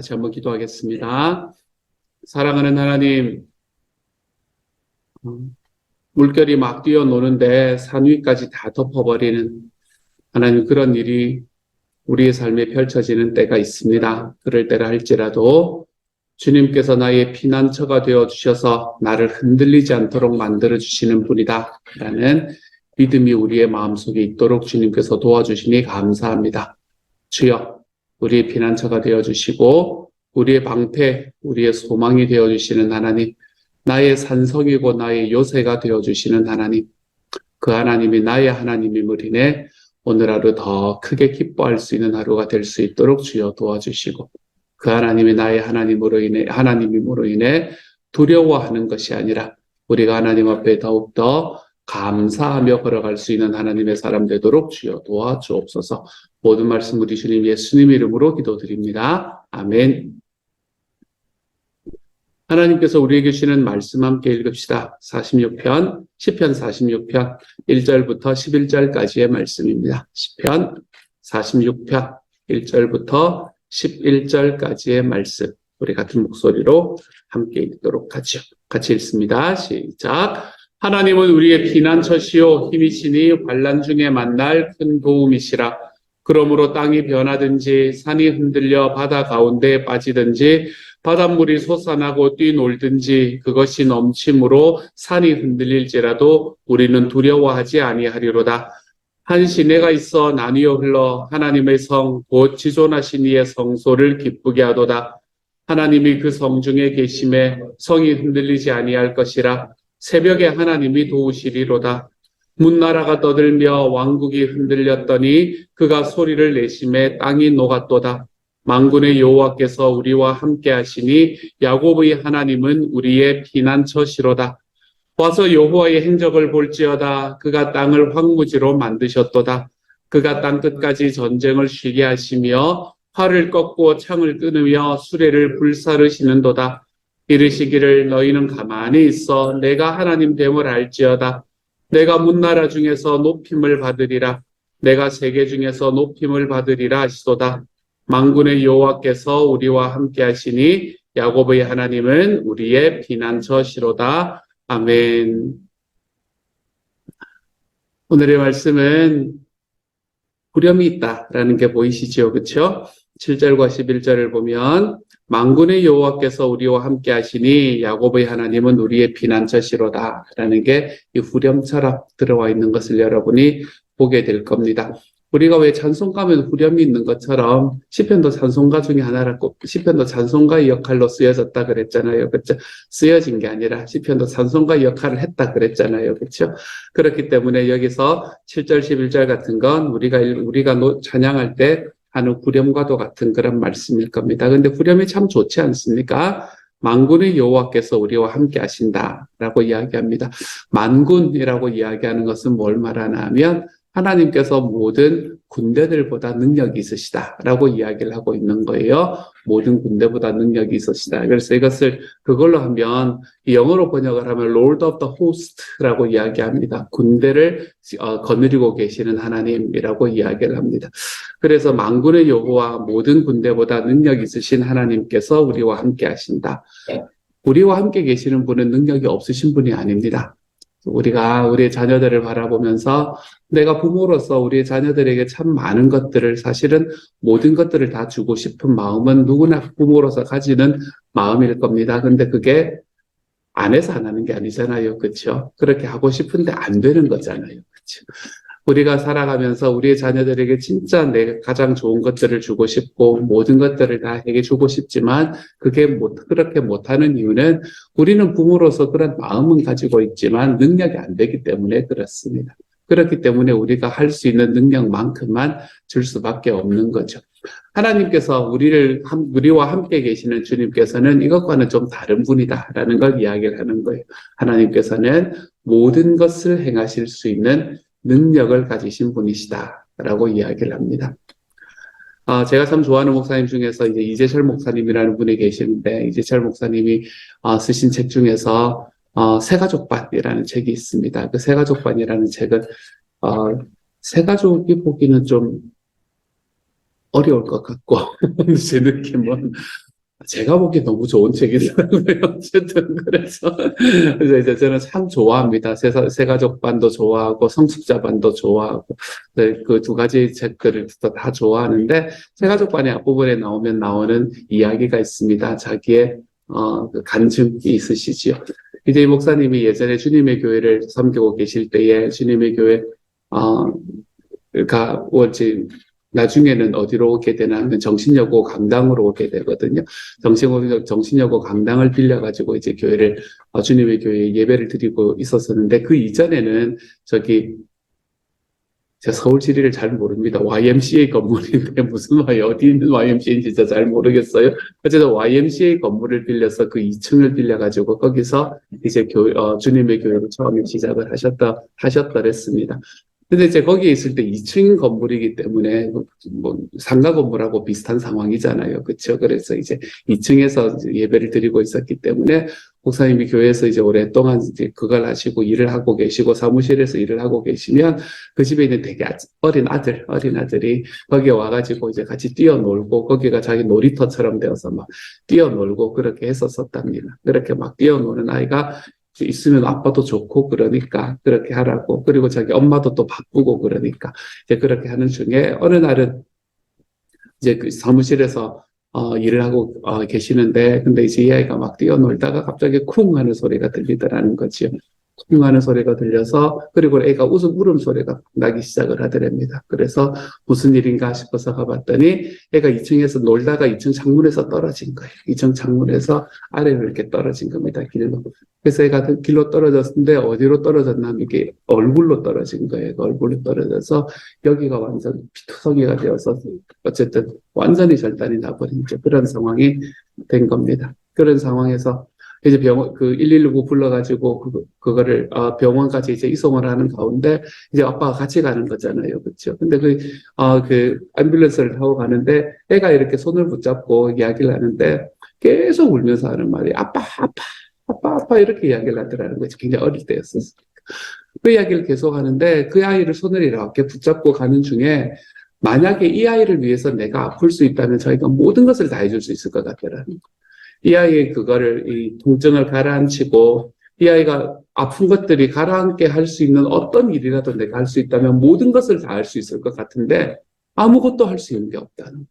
같이 한번 기도하겠습니다. 사랑하는 하나님, 물결이 막 뛰어노는데 산 위까지 다 덮어버리는 하나님, 그런 일이 우리의 삶에 펼쳐지는 때가 있습니다. 그럴 때라 할지라도 주님께서 나의 피난처가 되어 주셔서 나를 흔들리지 않도록 만들어 주시는 분이다 라는 믿음이 우리의 마음속에 있도록 주님께서 도와주시니 감사합니다. 주여, 우리의 피난처가 되어 주시고 우리의 방패, 우리의 소망이 되어 주시는 하나님, 나의 산성이고 나의 요새가 되어 주시는 하나님, 그 하나님이 나의 하나님임을 인해 오늘 하루 더 크게 기뻐할 수 있는 하루가 될 수 있도록 주여 도와주시고, 그 하나님이 나의 하나님임으로 인해 두려워하는 것이 아니라 우리가 하나님 앞에 더욱더 감사하며 걸어갈 수 있는 하나님의 사람 되도록 주여 도와주옵소서. 모든 말씀 우리 주님 예수님 이름으로 기도드립니다. 아멘. 하나님께서 우리에게 주시는 말씀 함께 읽읍시다. 46편, 시편 46편 1절부터 11절까지의 말씀입니다. 시편 46편 1절부터 11절까지의 말씀, 우리 같은 목소리로 함께 읽도록 하죠. 같이 읽습니다. 시작. 하나님은 우리의 피난처시요 힘이시니 환난 중에 만날 큰 도움이시라. 그러므로 땅이 변하든지 산이 흔들려 바다 가운데에 빠지든지 바닷물이 솟아나고 뛰놀든지 그것이 넘침으로 산이 흔들릴지라도 우리는 두려워하지 아니하리로다. 한 시내가 있어 나뉘어 흘러 하나님의 성 곧 지존하신 이의 성소를 기쁘게 하도다. 하나님이 그 성 중에 계심에 성이 흔들리지 아니할 것이라. 새벽에 하나님이 도우시리로다. 문나라가 떠들며 왕국이 흔들렸더니 그가 소리를 내심에 땅이 녹았도다. 만군의 여호와께서 우리와 함께 하시니 야곱의 하나님은 우리의 피난처시로다. 와서 여호와의 행적을 볼지어다. 그가 땅을 황무지로 만드셨도다. 그가 땅 끝까지 전쟁을 쉬게 하시며 활을 꺾고 창을 끊으며 수레를 불사르시는도다. 이르시기를 너희는 가만히 있어 내가 하나님 됨을 알지어다. 내가 문나라 중에서 높임을 받으리라. 내가 세계 중에서 높임을 받으리라 하시도다. 만군의 여호와께서 우리와 함께 하시니 야곱의 하나님은 우리의 피난처시로다. 아멘. 오늘의 말씀은 구렴이 있다라는 게 보이시죠? 그렇죠? 7절과 11절을 보면 만군의 여호와께서 우리와 함께 하시니 야곱의 하나님은 우리의 피난처시로다 라는 게 이 후렴처럼 들어와 있는 것을 여러분이 보게 될 겁니다. 우리가 왜 찬송가면 후렴이 있는 것처럼 시편도 찬송가 중에 하나라고, 시편도 찬송가의 역할로 쓰여졌다 그랬잖아요. 그렇죠? 쓰여진 게 아니라 시편도 찬송가의 역할을 했다 그랬잖아요. 그렇죠? 그렇기 때문에 여기서 7절 11절 같은 건 우리가 찬양할 때 하는 후렴과도 같은 그런 말씀일 겁니다. 근데 후렴이 참 좋지 않습니까? 만군의 여호와께서 우리와 함께 하신다라고 이야기합니다. 만군이라고 이야기하는 것은 뭘 말하나 하면 하나님께서 모든 군대들보다 능력이 있으시다라고 이야기를 하고 있는 거예요. 모든 군대보다 능력이 있으시다. 그래서 이것을 그걸로 하면 영어로 번역을 하면 Lord of the Host라고 이야기합니다. 군대를 거느리고 계시는 하나님이라고 이야기를 합니다. 그래서 만군의 여호와 모든 군대보다 능력이 있으신 하나님께서 우리와 함께 하신다. 우리와 함께 계시는 분은 능력이 없으신 분이 아닙니다. 우리가 우리의 자녀들을 바라보면서 내가 부모로서 우리의 자녀들에게 참 많은 것들을, 사실은 모든 것들을 다 주고 싶은 마음은 누구나 부모로서 가지는 마음일 겁니다. 근데 그게 안에서 안 하는 게 아니잖아요. 그렇죠? 그렇게 하고 싶은데 안 되는 거잖아요. 그렇죠? 우리가 살아가면서 우리의 자녀들에게 진짜 내가 가장 좋은 것들을 주고 싶고 모든 것들을 다 에게 주고 싶지만 그렇게 못하는 이유는 우리는 부모로서 그런 마음은 가지고 있지만 능력이 안 되기 때문에 그렇습니다. 그렇기 때문에 우리가 할 수 있는 능력만큼만 줄 수밖에 없는 거죠. 하나님께서 우리와 함께 계시는 주님께서는 이것과는 좀 다른 분이다라는 걸 이야기를 하는 거예요. 하나님께서는 모든 것을 행하실 수 있는 능력을 가지신 분이시다라고 이야기를 합니다. 제가 참 좋아하는 목사님 중에서 이제 이재철 목사님이라는 분이 계시는데, 이재철 목사님이 쓰신 책 중에서 새가족반이라는 책이 있습니다. 그 새가족반이라는 책은 새가족이 보기는 좀 어려울 것 같고 제 느낌은 제가 보기에 너무 좋은 책이더라고요. 어쨌든, 그래서 이제 저는 참 좋아합니다. 새가족반도 좋아하고, 성숙자반도 좋아하고, 그 두 가지 책들을 다 좋아하는데, 새가족반의 앞부분에 나오는 이야기가 있습니다. 자기의, 그 간증이 있으시지요. 이제 이 목사님이 예전에 주님의 교회를 섬기고 계실 때에 주님의 교회, 나중에는 어디로 오게 되냐면 정신여고 강당으로 오게 되거든요. 정신여고 강당을 빌려가지고 이제 교회를, 주님의 교회에 예배를 드리고 있었었는데, 그 이전에는 제가 서울 지리를 잘 모릅니다. YMCA 건물인데 무슨 어디 있는 YMCA인지 진짜 잘 모르겠어요. 어쨌든 YMCA 건물을 빌려서 그 2층을 빌려가지고 거기서 이제 주님의 교회를 처음에 시작을 하셨더랬습니다. 근데 이제 거기에 있을 때 2층 건물이기 때문에 뭐 상가 건물하고 비슷한 상황이잖아요. 그렇죠? 그래서 이제 2층에서 예배를 드리고 있었기 때문에 목사님이 교회에서 이제 오랫동안 이제 그걸 하시고 일을 하고 계시고 사무실에서 일을 하고 계시면 그 집에 있는 되게 어린 아들이 거기에 와가지고 이제 같이 뛰어놀고 거기가 자기 놀이터처럼 되어서 막 뛰어놀고 그렇게 했었답니다. 그렇게 막 뛰어노는 아이가 있으면 아빠도 좋고 그러니까 그렇게 하라고, 그리고 자기 엄마도 또 바쁘고 그러니까 이제 그렇게 하는 중에 어느 날은 이제 그 사무실에서 일을 하고 계시는데, 근데 이제 이 아이가 막 뛰어놀다가 갑자기 쿵 하는 소리가 들리더라는 거지요. 쿵 하는 소리가 들려서, 그리고 애가 울음소리가 나기 시작을 하더랍니다. 그래서 무슨 일인가 싶어서 가봤더니 애가 2층에서 놀다가 2층 창문에서 떨어진 거예요. 2층 창문에서 아래로 이렇게 떨어진 겁니다, 길로. 그래서 애가 길로 떨어졌는데 어디로 떨어졌냐면 이게 얼굴로 떨어진 거예요. 얼굴로 떨어져서 여기가 완전 피투성이가 되어서 어쨌든 완전히 절단이 나버린 그런 상황이 된 겁니다. 그런 상황에서 이제 그 119 불러가지고 그거를 병원까지 이제 이송을 하는 가운데 이제 아빠가 같이 가는 거잖아요, 그렇죠? 근데 그 앰뷸런스를 타고 가는데 애가 이렇게 손을 붙잡고 이야기를 하는데 계속 울면서 하는 말이 아빠 이렇게 이야기를 하더라는 거지. 굉장히 어릴 때였었어요. 그 이야기를 계속 하는데 그 아이를 손을 이렇게 붙잡고 가는 중에 만약에 이 아이를 위해서 내가 아플 수 있다면 저희가 모든 것을 다 해줄 수 있을 것 같더라는 거예요. 이 아이의 이 통증을 가라앉히고 이 아이가 아픈 것들이 가라앉게 할 수 있는 어떤 일이라도 내가 할 수 있다면 모든 것을 다 할 수 있을 것 같은데 아무것도 할 수 있는 게 없다는 거예요.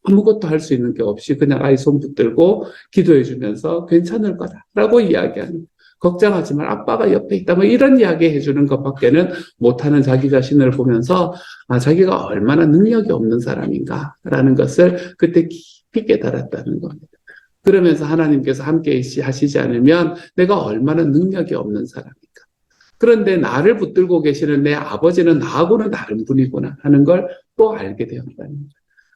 아무것도 할 수 있는 게 없이 그냥 아이 손 붙들고 기도해 주면서 괜찮을 거다라고 이야기하는, 걱정하지 말, 아빠가 옆에 있다, 뭐 이런 이야기 해주는 것밖에는 못하는 자기 자신을 보면서 자기가 얼마나 능력이 없는 사람인가라는 것을 그때 깊이 깨달았다는 겁니다. 그러면서 하나님께서 함께 하시지 않으면 내가 얼마나 능력이 없는 사람인가. 그런데 나를 붙들고 계시는 내 아버지는 나하고는 다른 분이구나 하는 걸 또 알게 되었다는 거예요.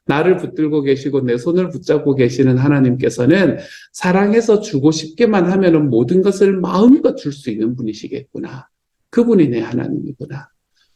나를 붙들고 계시고 내 손을 붙잡고 계시는 하나님께서는 사랑해서 주고 싶게만 하면은 모든 것을 마음껏 줄 수 있는 분이시겠구나. 그분이 내 하나님이구나.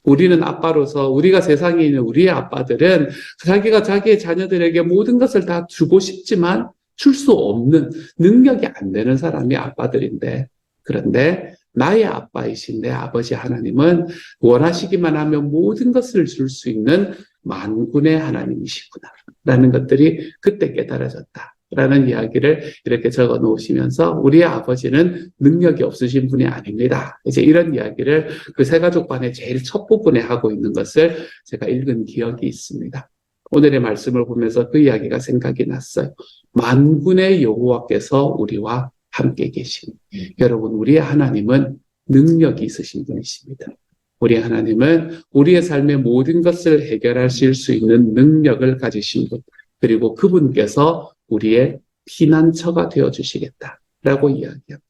우리는 아빠로서 우리가 세상에 있는 우리의 아빠들은 자기가 자기의 자녀들에게 모든 것을 다 주고 싶지만 줄 수 없는, 능력이 안 되는 사람이 아빠들인데, 그런데 나의 아빠이신 내 아버지 하나님은 원하시기만 하면 모든 것을 줄 수 있는 만군의 하나님이시구나 라는 것들이 그때 깨달아졌다라는 이야기를 이렇게 적어 놓으시면서 우리의 아버지는 능력이 없으신 분이 아닙니다. 이제 이런 이야기를 그 새가족반의 제일 첫 부분에 하고 있는 것을 제가 읽은 기억이 있습니다. 오늘의 말씀을 보면서 그 이야기가 생각이 났어요. 만군의 여호와께서 우리와 함께 계신, 여러분, 우리의 하나님은 능력이 있으신 분이십니다. 우리 하나님은 우리의 삶의 모든 것을 해결하실 수 있는 능력을 가지신 분, 그리고 그분께서 우리의 피난처가 되어주시겠다라고 이야기합니다.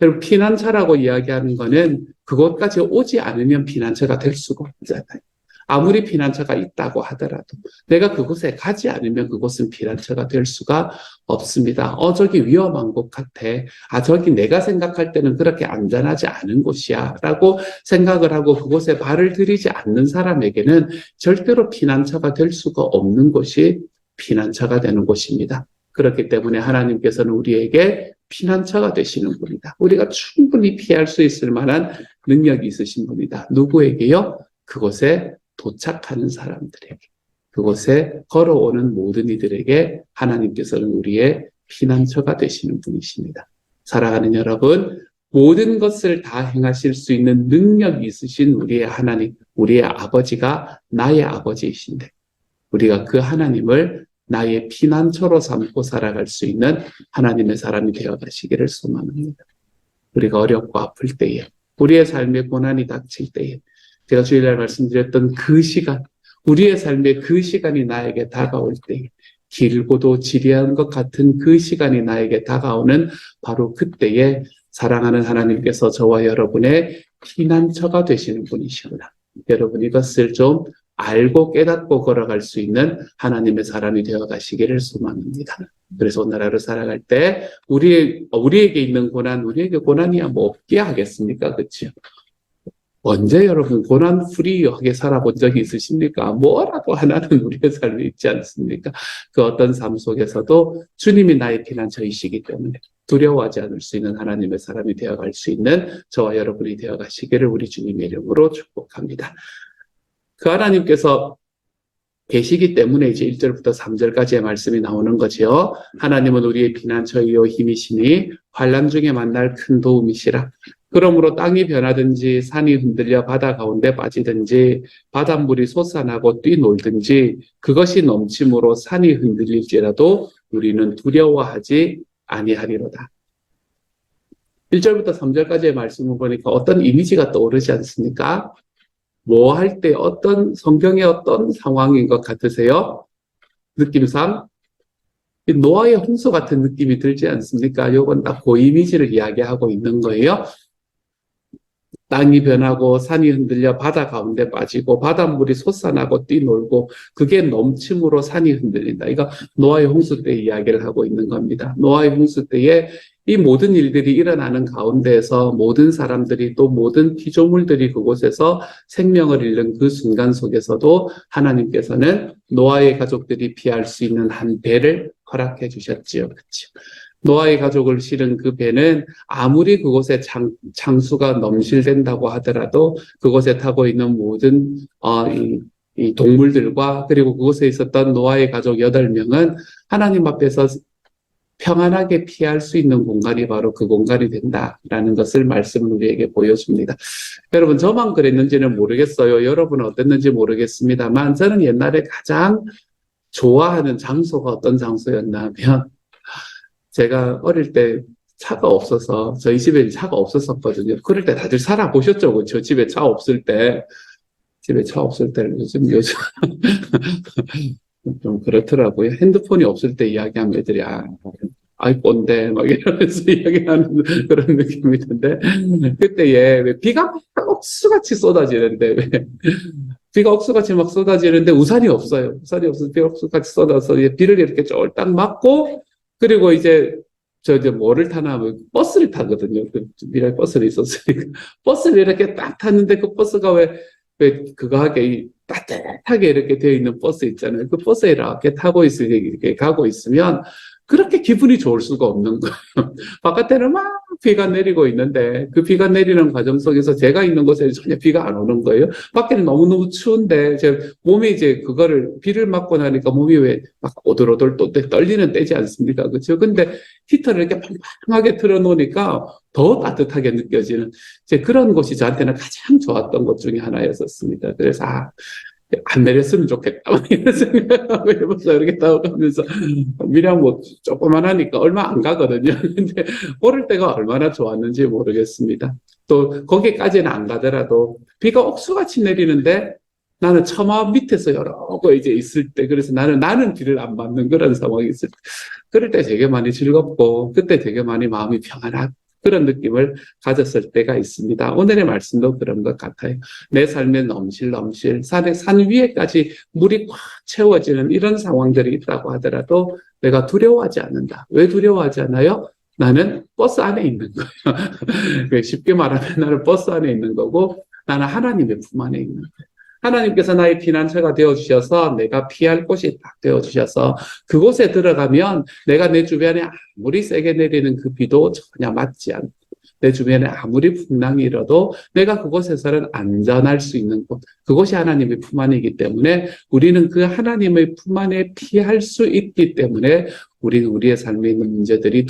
여러분, 피난처라고 이야기하는 것은 그것까지 오지 않으면 피난처가 될 수가 없잖아요. 아무리 피난처가 있다고 하더라도 내가 그곳에 가지 않으면 그곳은 피난처가 될 수가 없습니다. 저기 위험한 곳 같아. 저기 내가 생각할 때는 그렇게 안전하지 않은 곳이야 라고 생각을 하고 그곳에 발을 들이지 않는 사람에게는 절대로 피난처가 될 수가 없는 곳이 피난처가 되는 곳입니다. 그렇기 때문에 하나님께서는 우리에게 피난처가 되시는 분이다. 우리가 충분히 피할 수 있을 만한 능력이 있으신 분이다. 누구에게요? 그곳에 도착하는 사람들에게. 그곳에 걸어오는 모든 이들에게 하나님께서는 우리의 피난처가 되시는 분이십니다. 사랑하는 여러분, 모든 것을 다 행하실 수 있는 능력이 있으신 우리의 하나님, 우리의 아버지가 나의 아버지이신데 우리가 그 하나님을 나의 피난처로 삼고 살아갈 수 있는 하나님의 사람이 되어 가시기를 소망합니다. 우리가 어렵고 아플 때에, 우리의 삶에 고난이 닥칠 때에, 제가 주일날 말씀드렸던 그 시간, 우리의 삶의 그 시간이 나에게 다가올 때에, 길고도 지리한 것 같은 그 시간이 나에게 다가오는 바로 그때에 사랑하는 하나님께서 저와 여러분의 피난처가 되시는 분이십니다. 여러분 이것을 좀 알고 깨닫고 걸어갈 수 있는 하나님의 사람이 되어 가시기를 소망합니다. 그래서 오늘 하루 살아갈 때 우리에게 있는 고난, 우리에게 고난이야 뭐 없게 하겠습니까? 그렇죠? 언제 여러분 고난 프리하게 살아본 적이 있으십니까? 뭐라도 하나는 우리의 삶에 있지 않습니까? 그 어떤 삶 속에서도 주님이 나의 피난처이시기 때문에 두려워하지 않을 수 있는 하나님의 사람이 되어갈 수 있는 저와 여러분이 되어가시기를 우리 주님의 이름으로 축복합니다. 그 하나님께서 계시기 때문에 이제 1절부터 3절까지의 말씀이 나오는 거죠. 하나님은 우리의 피난처이요 힘이시니 환난 중에 만날 큰 도움이시라. 그러므로 땅이 변하든지 산이 흔들려 바다 가운데 빠지든지 바닷물이 솟아나고 뛰놀든지 그것이 넘침으로 산이 흔들릴지라도 우리는 두려워하지 아니하리로다. 1절부터 3절까지의 말씀을 보니까 어떤 이미지가 떠오르지 않습니까? 뭐 할 때 어떤 성경의 어떤 상황인 것 같으세요? 느낌상 노아의 홍수 같은 느낌이 들지 않습니까? 이건 딱 그 이미지를 이야기하고 있는 거예요. 땅이 변하고 산이 흔들려 바다 가운데 빠지고 바닷물이 솟아나고 뛰놀고 그게 넘침으로 산이 흔들린다. 이거 노아의 홍수 때 이야기를 하고 있는 겁니다. 노아의 홍수 때에 이 모든 일들이 일어나는 가운데에서 모든 사람들이 또 모든 피조물들이 그곳에서 생명을 잃는 그 순간 속에서도 하나님께서는 노아의 가족들이 피할 수 있는 한 배를 허락해 주셨지요. 그렇죠? 노아의 가족을 실은 그 배는 아무리 그곳에 창수가 넘실된다고 하더라도 그곳에 타고 있는 모든 이 동물들과 그리고 그곳에 있었던 노아의 가족 8명은 하나님 앞에서 평안하게 피할 수 있는 공간이 바로 그 공간이 된다라는 것을 말씀을 우리에게 보여줍니다. 여러분 저만 그랬는지는 모르겠어요. 여러분은 어땠는지 모르겠습니다만 저는 옛날에 가장 좋아하는 장소가 어떤 장소였나 하면 제가 어릴 때 차가 없어서 저희 집에 차가 없었거든요. 그럴 때 다들 살아보셨죠? 그렇죠? 집에 차 없을 때 요즘 좀 그렇더라고요. 핸드폰이 없을 때 이야기하면 애들이 아이폰데 막 이러면서 이야기하는 그런 느낌이 드는데 그때에 왜 비가 막 억수같이 쏟아지는데 비가 억수같이 막 쏟아지는데 우산이 없어요. 우산이 없어서 비가 억수같이 쏟아서 비를 이렇게 쫄딱 맞고 그리고 이제 뭐를 타나 하면 버스를 타거든요. 그 미라의 버스를 있었으니까 버스를 이렇게 딱 탔는데 그 버스가 왜 그거 하게 따뜻하게 이렇게 되어 있는 버스 있잖아요. 그 버스에 이렇게 타고 이렇게 가고 있으면 그렇게 기분이 좋을 수가 없는 거예요. 바깥에는 막 비가 내리고 있는데 그 비가 내리는 과정 속에서 제가 있는 곳에 전혀 비가 안 오는 거예요. 밖에는 너무너무 추운데 제 몸이 이제 그거를 비를 맞고 나니까 몸이 왜 막 오돌오돌 또 떨리는 때지 않습니까? 그렇죠? 근데 히터를 이렇게 팡팡하게 틀어놓으니까 더 따뜻하게 느껴지는 이제 그런 곳이 저한테는 가장 좋았던 것 중에 하나였었습니다. 그래서 안 내렸으면 좋겠다. 이런 생각하고 해보자. 이렇게 따라가면서, 미량 뭐, 조그만 하니까 얼마 안 가거든요. 근데, 오를 때가 얼마나 좋았는지 모르겠습니다. 또, 거기까지는 안 가더라도, 비가 억수같이 내리는데, 나는 처마 밑에서 여러 거 이제 있을 때, 그래서 나는 비를 안 맞는 그런 상황이 있을 때, 그럴 때 되게 많이 즐겁고, 그때 되게 많이 마음이 평안하고, 그런 느낌을 가졌을 때가 있습니다. 오늘의 말씀도 그런 것 같아요. 내 삶에 넘실 산 위에까지 물이 꽉 채워지는 이런 상황들이 있다고 하더라도 내가 두려워하지 않는다. 왜 두려워하지 않아요? 나는 버스 안에 있는 거예요. 쉽게 말하면 나는 버스 안에 있는 거고 나는 하나님의 품 안에 있는 거예요. 하나님께서 나의 피난처가 되어주셔서 내가 피할 곳이 딱 되어주셔서 그곳에 들어가면 내가 내 주변에 아무리 세게 내리는 그 비도 전혀 맞지 않고 내 주변에 아무리 풍랑이 일어도 내가 그곳에서는 안전할 수 있는 곳, 그것이 하나님의 품 안이기 때문에 우리는 그 하나님의 품 안에 피할 수 있기 때문에 우리는 우리의 삶에 있는 문제들이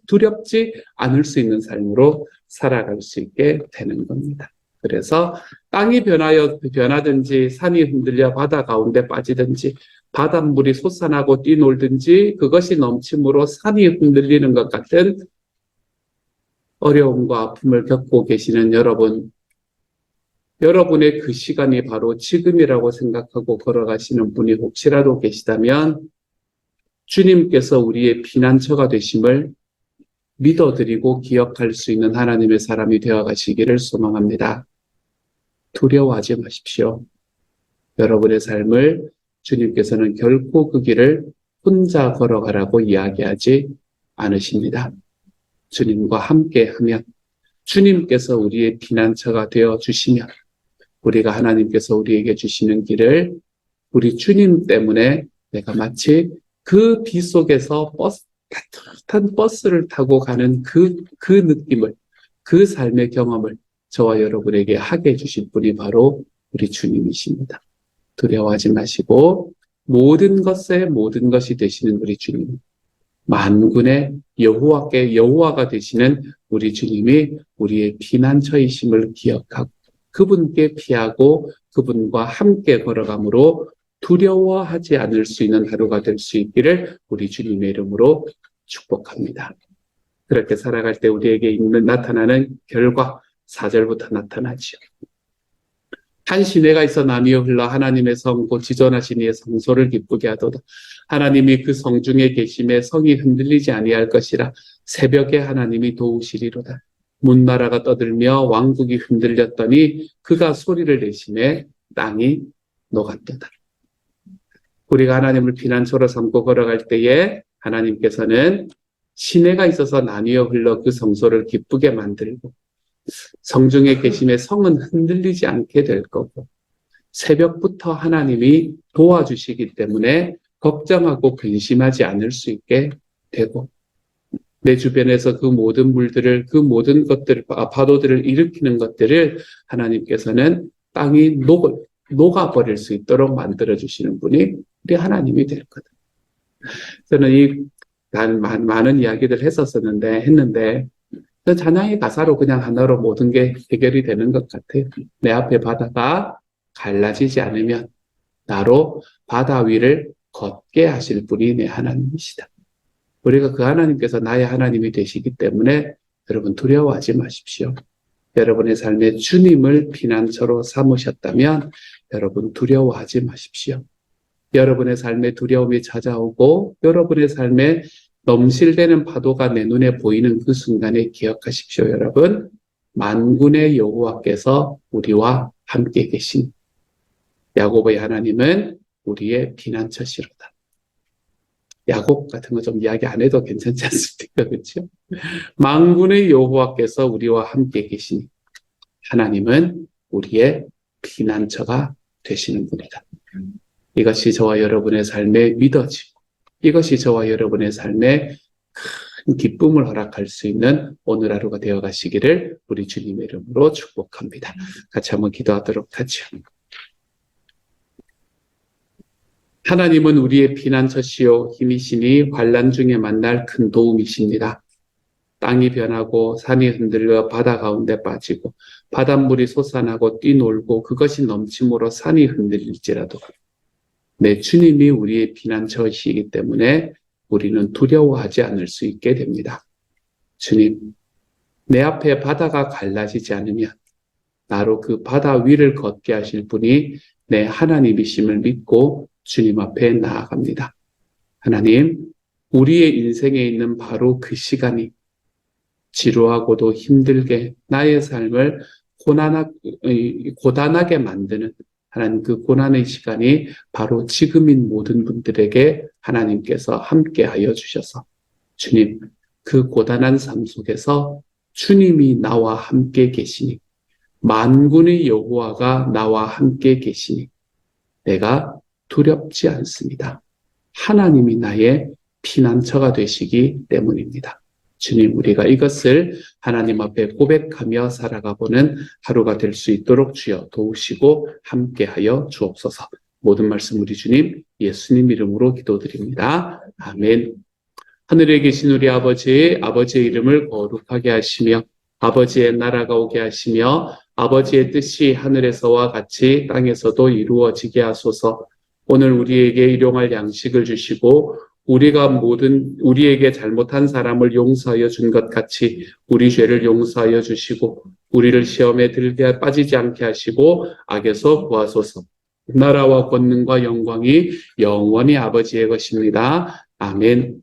두렵지 않을 수 있는 삶으로 살아갈 수 있게 되는 겁니다. 그래서 땅이 변하든지 산이 흔들려 바다 가운데 빠지든지 바닷물이 솟아나고 뛰놀든지 그것이 넘침으로 산이 흔들리는 것 같은 어려움과 아픔을 겪고 계시는 여러분, 여러분의 그 시간이 바로 지금이라고 생각하고 걸어가시는 분이 혹시라도 계시다면 주님께서 우리의 피난처가 되심을 믿어드리고 기억할 수 있는 하나님의 사람이 되어가시기를 소망합니다. 두려워하지 마십시오. 여러분의 삶을 주님께서는 결코 그 길을 혼자 걸어가라고 이야기하지 않으십니다. 주님과 함께하면 주님께서 우리의 피난처가 되어주시면 우리가 하나님께서 우리에게 주시는 길을 우리 주님 때문에 내가 마치 그 비 속에서 따뜻한 버스를 타고 가는 그 느낌을, 그 삶의 경험을 저와 여러분에게 하게 해주실 분이 바로 우리 주님이십니다. 두려워하지 마시고 모든 것이 되시는 우리 주님, 만군의 여호와가 되시는 우리 주님이 우리의 피난처이심을 기억하고 그분께 피하고 그분과 함께 걸어감으로 두려워하지 않을 수 있는 하루가 될 수 있기를 우리 주님의 이름으로 축복합니다. 그렇게 살아갈 때 우리에게 나타나는 결과 4절부터 나타나지요. 한 시내가 있어 나뉘어 흘러 하나님의 성 곧 지존하신 이의 성소를 기쁘게 하도다. 하나님이 그 성 중에 계심에 성이 흔들리지 아니할 것이라. 새벽에 하나님이 도우시리로다. 문나라가 떠들며 왕국이 흔들렸더니 그가 소리를 내심에 땅이 녹았도다. 우리가 하나님을 피난처로 삼고 걸어갈 때에 하나님께서는 시내가 있어서 나뉘어 흘러 그 성소를 기쁘게 만들고 성중에 계심에 성은 흔들리지 않게 될 거고 새벽부터 하나님이 도와주시기 때문에 걱정하고 근심하지 않을 수 있게 되고 내 주변에서 그 모든 물들을 그 모든 것들 파도들을 일으키는 것들을 하나님께서는 땅이 녹아버릴 수 있도록 만들어주시는 분이 우리 하나님이 될 거다. 저는 많은 이야기들 했는데 찬양의 가사로 그냥 하나로 모든 게 해결이 되는 것 같아요. 내 앞에 바다가 갈라지지 않으면 나로 바다 위를 걷게 하실 분이 내 하나님이시다. 우리가 그 하나님께서 나의 하나님이 되시기 때문에 여러분 두려워하지 마십시오. 여러분의 삶에 주님을 피난처로 삼으셨다면 여러분 두려워하지 마십시오. 여러분의 삶에 두려움이 찾아오고 여러분의 삶에 넘실대는 파도가 내 눈에 보이는 그 순간에 기억하십시오. 여러분, 만군의 여호와께서 우리와 함께 계신 야곱의 하나님은 우리의 피난처시로다. 야곱 같은 거 좀 이야기 안 해도 괜찮지 않습니까? 그렇죠? 만군의 여호와께서 우리와 함께 계시니 하나님은 우리의 피난처가 되시는 분이다. 이것이 저와 여러분의 삶에 믿어지고 이것이 저와 여러분의 삶에 큰 기쁨을 허락할 수 있는 오늘 하루가 되어 가시기를 우리 주님의 이름으로 축복합니다. 같이 한번 기도하도록 하죠. 하나님은 우리의 피난처시요 힘이시니 환난 중에 만날 큰 도움이십니다. 땅이 변하고 산이 흔들려 바다 가운데 빠지고 바닷물이 솟아나고 뛰놀고 그것이 넘침으로 산이 흔들릴지라도 내 주님이 우리의 피난처이시기 때문에 우리는 두려워하지 않을 수 있게 됩니다. 주님, 내 앞에 바다가 갈라지지 않으면 나로 그 바다 위를 걷게 하실 분이 내 하나님이심을 믿고 주님 앞에 나아갑니다. 하나님, 우리의 인생에 있는 바로 그 시간이 지루하고도 힘들게 나의 삶을 고단하게 만드는 하나님 그 고난의 시간이 바로 지금인 모든 분들에게 하나님께서 함께하여 주셔서 주님 그 고단한 삶 속에서 주님이 나와 함께 계시니 만군의 여호와가 나와 함께 계시니 내가 두렵지 않습니다. 하나님이 나의 피난처가 되시기 때문입니다. 주님, 우리가 이것을 하나님 앞에 고백하며 살아가보는 하루가 될 수 있도록 주여 도우시고 함께하여 주옵소서. 모든 말씀 우리 주님 예수님 이름으로 기도드립니다. 아멘. 하늘에 계신 우리 아버지, 아버지의 이름을 거룩하게 하시며 아버지의 나라가 오게 하시며 아버지의 뜻이 하늘에서와 같이 땅에서도 이루어지게 하소서. 오늘 우리에게 일용할 양식을 주시고 우리에게 잘못한 사람을 용서하여 준 것 같이 우리 죄를 용서하여 주시고 우리를 시험에 들게 빠지지 않게 하시고 악에서 구하소서. 나라와 권능과 영광이 영원히 아버지의 것입니다. 아멘.